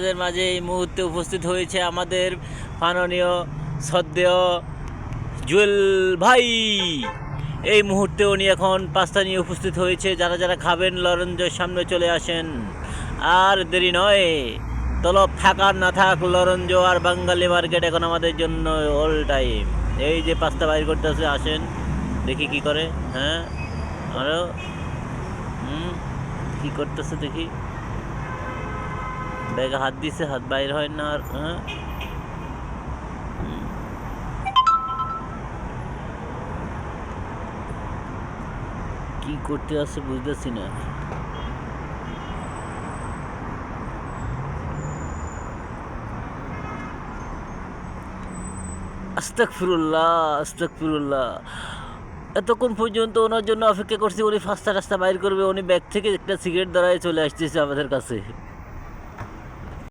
আমাদের মাঝে এই মুহূর্তে উপস্থিত হয়েছে আমাদের মাননীয় শ্রদ্ধেয় জুয়েল ভাই। এই মুহূর্তে উনি এখন পাস্তা নিয়ে উপস্থিত হয়েছে। যারা যারা খাবেন লরেঞ্জের সামনে চলে আসেন, আর দেরি নয়। তলব থাক আর না থাক, লরেঞ্জ আর বাঙালি মার্কেট এখন আমাদের জন্য অল টাইম। এই যে পাস্তা বাইর করতেছে, আসেন দেখি কি করে। হ্যাঁ, আরো কি করতেছে দেখি। ব্যাগে হাত দিছে, হাত বাইর হয় না। আর হ্যাঁ, কি করতে আছে বুঝতেছি না। আস্তাগফিরুল্লাহ, আস্তাগফিরুল্লাহ। এতক্ষণ পর্যন্ত ওনার জন্য অপেক্ষা করছি, উনি ফাস্তা টাস্তা বাইর করবে। উনি ব্যাগ থেকে একটা সিগারেট ধরায় চলে আসতেছে আমাদের কাছে।